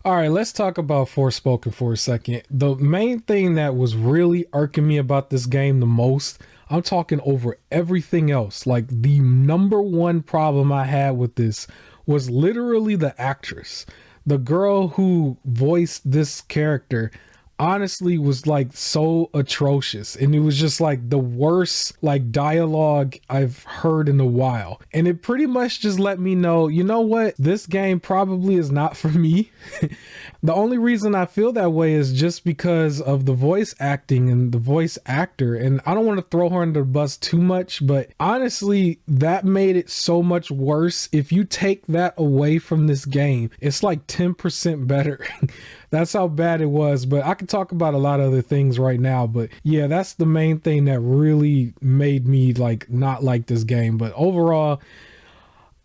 All right, let's talk about Forspoken for a second. The main thing that was really irking me about this game the most, I'm talking over everything else. Like the number one problem I had with this was literally the actress. The girl who voiced this character honestly was like so atrocious, and it was just like the worst like dialogue I've heard in a while, and it pretty much just let me know, you know what, this game probably is not for me. The only reason I feel that way is just because of the voice acting and the voice actor, and I don't want to throw her under the bus too much, but honestly that made it so much worse. If you take that away from this game, it's like 10% better. That's how bad it was. But I could talk about a lot of other things right now, but yeah, that's the main thing that really made me like not like this game. But overall,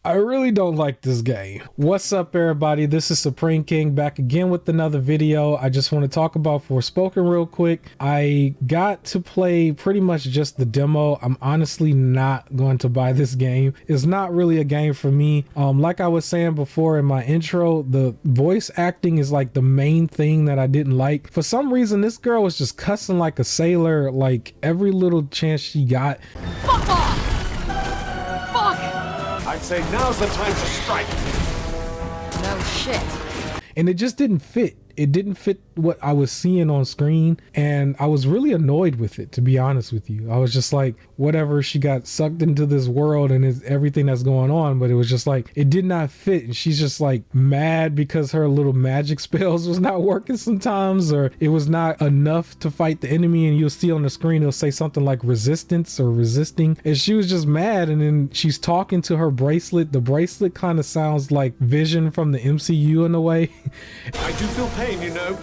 I really don't like this game. What's up, everybody? This is Supreme King back again with another video. I just want to talk about Forspoken real quick. I got to play pretty much just the demo. I'm honestly not going to buy this game. It's not really a game for me. Like I was saying before in my intro, the voice acting is like the main thing that I didn't like. For some reason, this girl was just cussing like a sailor, like every little chance she got. Fuck off! Fuck! I'd say now's the time to strike. No shit. And it just didn't fit. It didn't fit what I was seeing on screen, and I was really annoyed with it, to be honest with you. I was just like, whatever, she got sucked into this world and it's everything that's going on, but it was just like, it did not fit. And she's just like mad because her little magic spells was not working sometimes, or it was not enough to fight the enemy. And you'll see on the screen, it'll say something like resistance or resisting. And she was just mad. And then she's talking to her bracelet. The bracelet kind of sounds like Vision from the MCU in a way. I do feel pain, you know.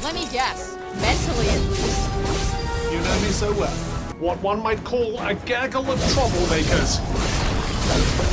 Let me guess. Mentally at least. You know me so well. What one might call a gaggle of troublemakers.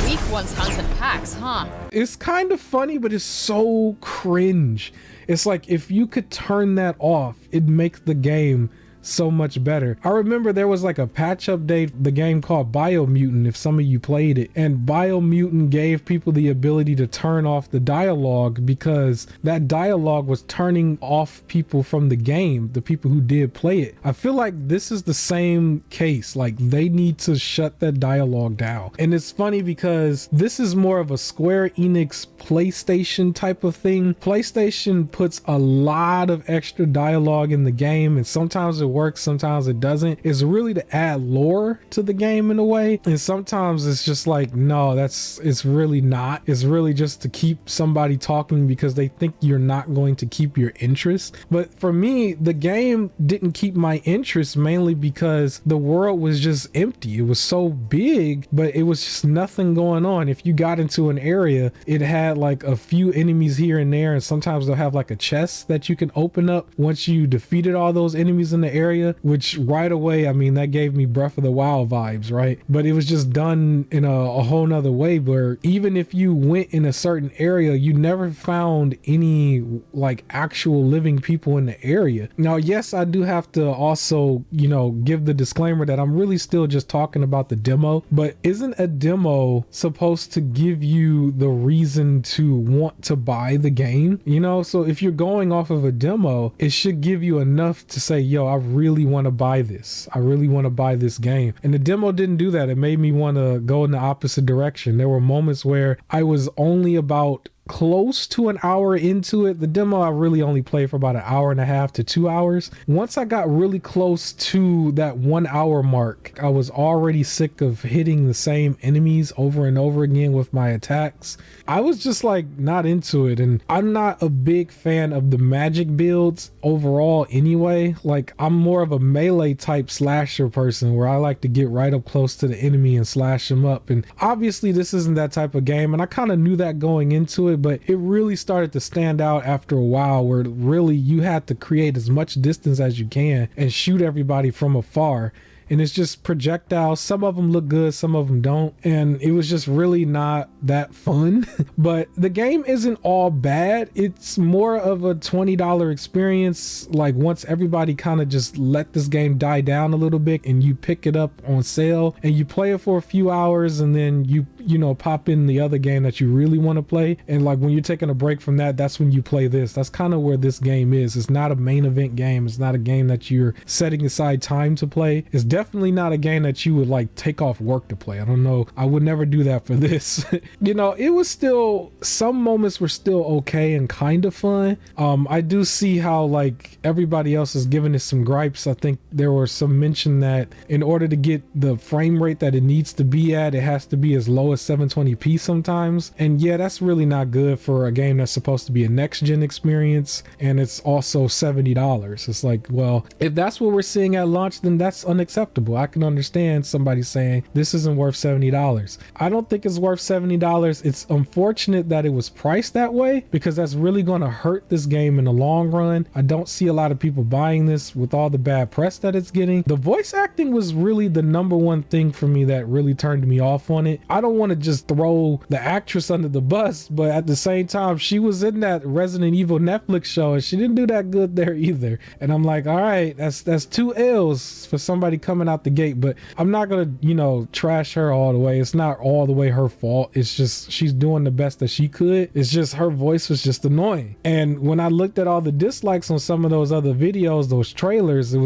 Weak ones hunt in packs, huh? It's kind of funny, but it's so cringe. It's like if you could turn that off, it'd make the game so much better. I remember there was like a patch update, the game called Biomutant, if some of you played it, and Biomutant gave people the ability to turn off the dialogue because that dialogue was turning off people from the game, the people who did play it. I feel like this is the same case. Like they need to shut that dialogue down. And it's funny because this is more of a Square Enix PlayStation type of thing. PlayStation puts a lot of extra dialogue in the game, and sometimes it works, sometimes it doesn't. It's really to add lore to the game in a way, and sometimes it's just like, no, it's really not. It's really just to keep somebody talking because they think you're not going to keep your interest. But for me, the game didn't keep my interest mainly because the world was just empty. It was so big, but it was just nothing going on. If you got into an area, it had like a few enemies here and there, and sometimes they'll have like a chest that you can open up once you defeated all those enemies in the area, which right away, I mean, that gave me Breath of the Wild vibes, right? But it was just done in a whole nother way, where even if you went in a certain area, you never found any like actual living people in the area. Now, yes, I do have to also, you know, give the disclaimer that I'm really still just talking about the demo, but isn't a demo supposed to give you the reason to want to buy the game? You know, so if you're going off of a demo, it should give you enough to say, yo, I really want to buy this. I really want to buy this game. And the demo didn't do that. It made me want to go in the opposite direction. There were moments where I was only about close to an hour into it. The demo I really only played for about an hour and a half to 2 hours. Once I got really close to that 1 hour mark, I was already sick of hitting the same enemies over and over again with my attacks. I was just like not into it, and I'm not a big fan of the magic builds overall anyway. Like I'm more of a melee type slasher person where I like to get right up close to the enemy and slash them up, and obviously this isn't that type of game, and I kind of knew that going into it, but it really started to stand out after a while, where really you had to create as much distance as you can and shoot everybody from afar. And it's just projectiles. Some of them look good, some of them don't, and it was just really not that fun. But the game isn't all bad. It's more of a $20 experience. Like once everybody kind of just let this game die down a little bit and you pick it up on sale and you play it for a few hours, and then you you know, pop in the other game that you really want to play, and like when you're taking a break from that, that's when you play this. That's kind of where this game is. It's not a main event game. It's not a game that you're setting aside time to play. It's definitely not a game that you would like take off work to play. I don't know, I would never do that for this. You know, it was still, some moments were still okay and kind of fun. I do see how like everybody else is giving it some gripes. I think there was some mention that in order to get the frame rate that it needs to be at, it has to be as low as 720p sometimes. And yeah, that's really not good for a game that's supposed to be a next gen experience, and it's also $70. It's like, well, if that's what we're seeing at launch, then that's unacceptable. I can understand somebody saying this isn't worth $70. I don't think it's worth $70. It's unfortunate that it was priced that way, because that's really going to hurt this game in the long run. I don't see a lot of people buying this with all the bad press that it's getting. The voice acting was really the number one thing for me that really turned me off on it. I don't want to just throw the actress under the bus, but at the same time, she was in that Resident Evil Netflix show and she didn't do that good there either. And I'm like, all right, that's 2 L's for somebody coming out the gate. But I'm not gonna, you know, trash her all the way. It's not all the way her fault. It's just she's doing the best that she could. It's just her voice was just annoying. And when I looked at all the dislikes on some of those other videos, those trailers, it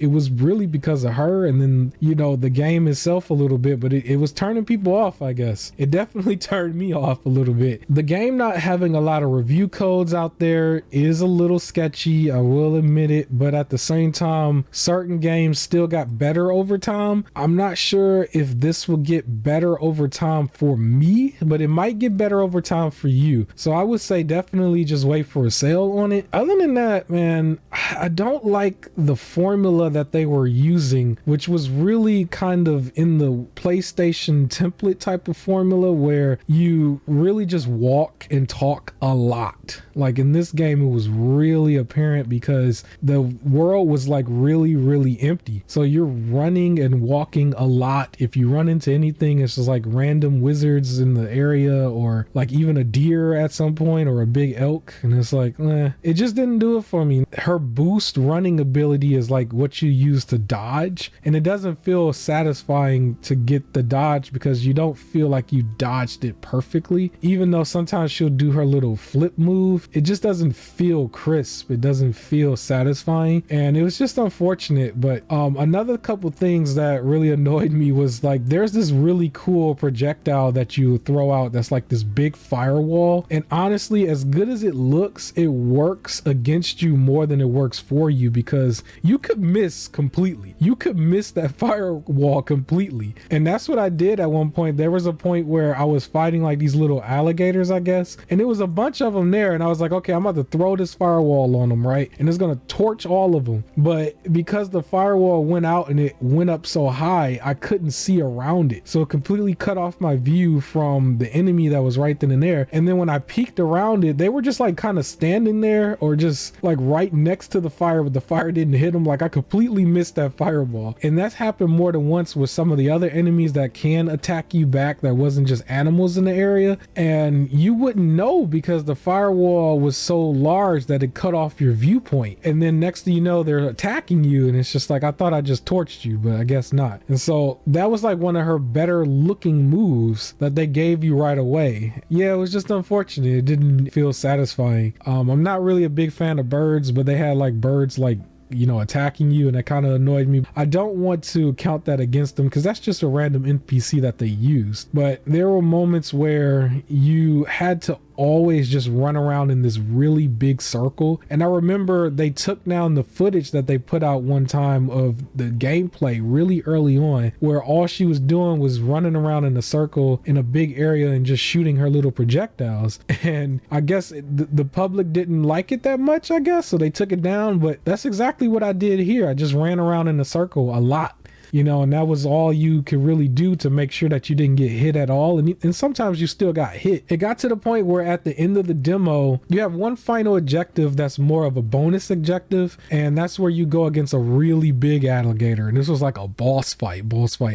was really because of her, and then, you know, the game itself a little bit, but it was turning people off. I guess it definitely turned me off a little bit. The game not having a lot of review codes out there is a little sketchy, I will admit it, but at the same time, certain games still got better over time. I'm not sure if this will get better over time for me, but it might get better over time for you. So I would say definitely just wait for a sale on it. Other than that, man, I don't like the formula that they were using, which was really kind of in the PlayStation template type of formula where you really just walk and talk a lot. Like in this game, it was really apparent because the world was like really empty. So you're running and walking a lot. If you run into anything, it's just like random wizards in the area, or like even a deer at some point, or a big elk. And it's like, it just didn't do it for me. Her boost running ability is like what you use to dodge, and it doesn't feel satisfying to get the dodge because you don't feel like you dodged it perfectly. Even though sometimes she'll do her little flip move, it just doesn't feel crisp. It doesn't feel satisfying, and it was just unfortunate. But another couple things that really annoyed me was like there's this really cool projectile that you throw out that's like this big firewall, and honestly, as good as it looks, it works against you more than it works for you, because you could miss completely. You could miss that firewall completely, and that's what I did at one point. There was a point where I was fighting like these little alligators, I guess, and there was a bunch of them there, and I was like, okay, I'm about to throw this firewall on them, right? And it's gonna torch all of them. But because the firewall went out and it went up so high, I couldn't see around it, so it completely cut off my view from the enemy that was right then and there. And then when I peeked around it, they were just like kind of standing there, or just like right next to the fire, but the fire didn't hit them. Like I completely missed that fireball. And that's happened more than once with some of the other enemies that can attack you back that wasn't just animals in the area, and you wouldn't know because the firewall was so large that it cut off your viewpoint. And then next thing you know, they're attacking you, and it's just like, I thought I just torched you, but I guess not. And so that was like one of her better looking moves that they gave you right away. Yeah, it was just unfortunate. It didn't feel satisfying. I'm not really a big fan of birds, but they had like birds like, you know, attacking you, and that kind of annoyed me. I don't want to count that against them because that's just a random NPC that they used. But there were moments where you had to always just run around in this really big circle. And I remember they took down the footage that they put out one time of the gameplay really early on, where all she was doing was running around in a circle in a big area and just shooting her little projectiles. And I guess the public didn't like it that much, I guess, so they took it down. But that's exactly what I did here. I just ran around in a circle a lot, you know, and that was all you could really do to make sure that you didn't get hit at all. And sometimes you still got hit. It got to the point where at the end of the demo, you have one final objective that's more of a bonus objective, and that's where you go against a really big alligator. And this was like a boss fight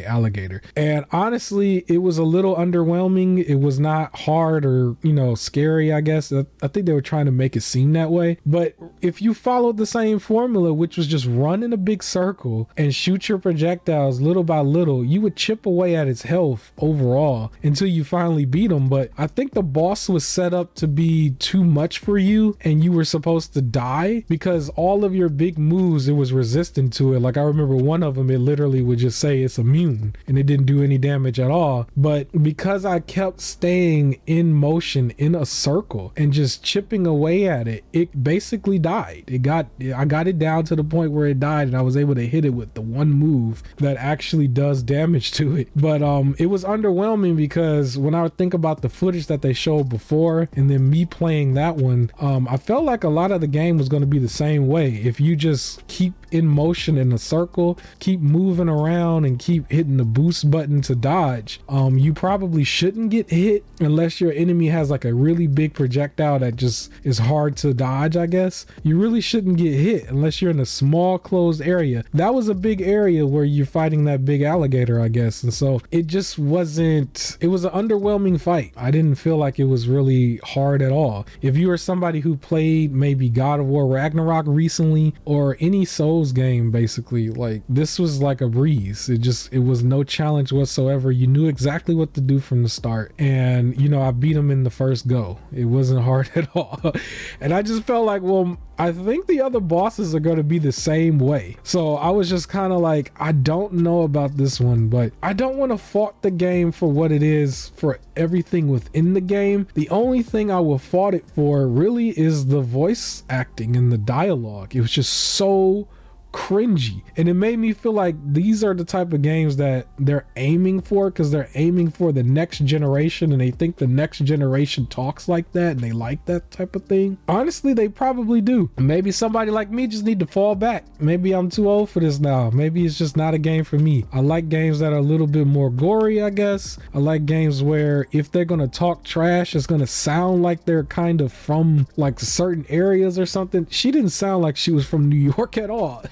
alligator. And honestly, it was a little underwhelming. It was not hard or, you know, scary, I guess. I think they were trying to make it seem that way. But if you followed the same formula, which was just run in a big circle and shoot your projectile projectiles little by little, you would chip away at its health overall until you finally beat him. But I think the boss was set up to be too much for you and you were supposed to die because all of your big moves, it was resistant to it. Like I remember one of them, it literally would just say it's immune and it didn't do any damage at all. But because I kept staying in motion in a circle and just chipping away at it, it basically died. I got it down to the point where it died and I was able to hit it with the one move that actually does damage to it. But it was underwhelming because when I think about the footage that they showed before and then me playing that one, I felt like a lot of the game was going to be the same way. If you just keep in motion in a circle, keep moving around and keep hitting the boost button to dodge, you probably shouldn't get hit unless your enemy has like a really big projectile that just is hard to dodge. I guess you really shouldn't get hit unless you're in a small closed area. That was a big area where you're fighting that big alligator, I guess, and so it just wasn't, it was an underwhelming fight. I didn't feel like it was really hard at all. If you are somebody who played maybe God of War Ragnarok recently or any Souls game, basically, like this was like a breeze. It was no challenge whatsoever. You knew exactly what to do from the start, and you know, I beat him in the first go. It wasn't hard at all. And I just felt like, well, I think the other bosses are going to be the same way. So I was just kind of like, I don't know about this one, but I don't want to fault the game for what it is, for everything within the game. The only thing I will fault it for really is the voice acting and the dialogue. It was just so cringy, and it made me feel like these are the type of games that they're aiming for, because they're aiming for the next generation and they think the next generation talks like that and they like that type of thing. Honestly, they probably do. Maybe somebody like me just need to fall back. Maybe I'm too old for this now. Maybe it's just not a game for me. I like games that are a little bit more gory, I guess. I like games where if they're gonna talk trash, it's gonna sound like they're kind of from like certain areas or something. She didn't sound like she was from New York at all.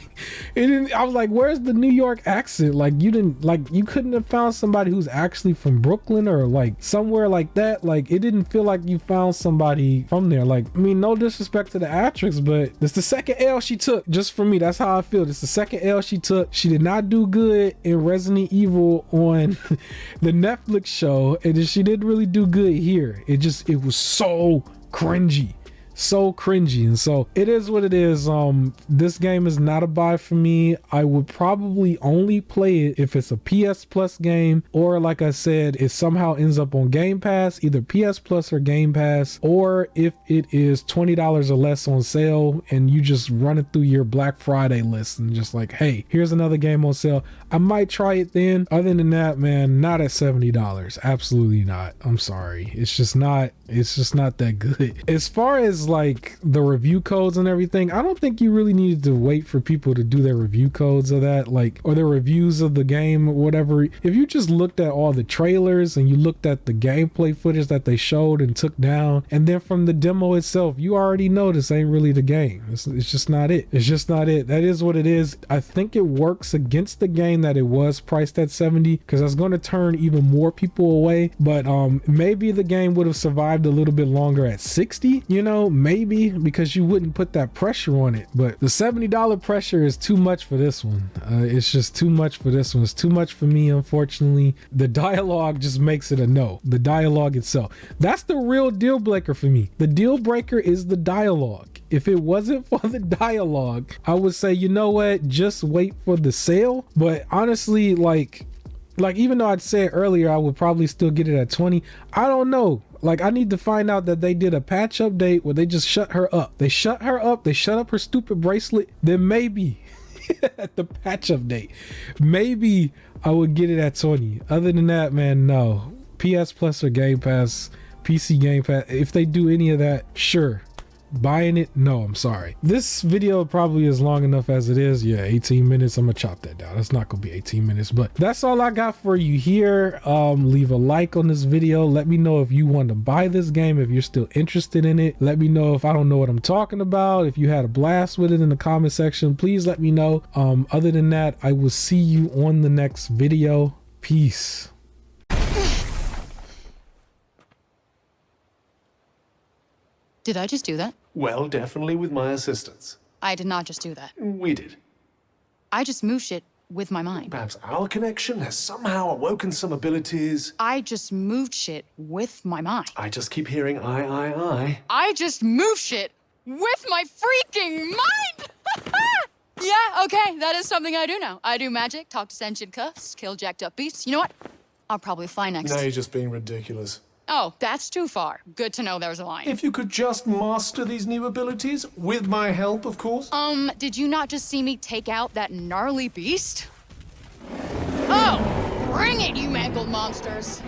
I was like, where's the New York accent? Like, you couldn't have found somebody who's actually from Brooklyn or like somewhere like that. Like, it didn't feel like you found somebody from there. Like, I mean, no disrespect to the actress, but it's the second L she took. Just for me, that's how I feel. It's the second L she took. She did not do good in Resident Evil on the Netflix show, and she didn't really do good here. It was so cringy. And so it is what it is. This game is not a buy for me. I would probably only play it if it's a PS Plus game, or like I said, it somehow ends up on Game Pass, either PS Plus or Game Pass, or if it is $20 or less on sale and you just run it through your Black Friday list and just like, hey, here's another game on sale, I might try it then. Other than that, man, not at $70. Absolutely not. I'm sorry. It's just not that good. As far as like the review codes and everything, I don't think you really needed to wait for people to do their review codes of that, like, or their reviews of the game or whatever. If you just looked at all the trailers and you looked at the gameplay footage that they showed and took down, and then from the demo itself, you already know this ain't really the game. It's just not it. It's just not it. That is what it is. I think it works against the game that it was priced at 70, because that's going to turn even more people away. But maybe the game would have survived a little bit longer at 60, you know, maybe, because you wouldn't put that pressure on it. But the $70 pressure is too much for this one. It's just too much for this one. It's too much for me, unfortunately. The dialogue just makes it a no. The dialogue itself, that's the real deal breaker for me. The deal breaker is the dialogue. If it wasn't for the dialogue, I would say, you know what, just wait for the sale. But honestly, like even though I'd said earlier I would probably still get it at 20, I don't know. Like, I need to find out that they did a patch update where they just shut her up. They shut her up. They shut up her stupid bracelet. Then maybe at the patch update, maybe I would get it at 20. Other than that, man, no. PS Plus or Game Pass, PC Game Pass. If they do any of that, sure. Buying it? No, I'm sorry. This video probably is long enough as it is. Yeah, 18 minutes. I'm gonna chop that down. It's not gonna be 18 minutes, but that's all I got for you here. Leave a like on this video. Let me know if you want to buy this game, if you're still interested in it. Let me know if I don't know what I'm talking about. If you had a blast with it in the comment section, please let me know. Other than that, I will see you on the next video. Peace. Did I just do that? Well, definitely with my assistance. I did not just do that. We did. I just moved shit with my mind. Perhaps our connection has somehow awoken some abilities. I just moved shit with my mind. I just keep hearing I. I just move shit with my freaking mind! Yeah, okay, that is something I do now. I do magic, talk to sentient cuffs, kill jacked up beasts. You know what? I'll probably fly next. Now you're just being ridiculous. Oh, that's too far. Good to know there's a line. If you could just master these new abilities, with my help, of course. Did you not just see me take out that gnarly beast? Oh, bring it, you mangled monsters!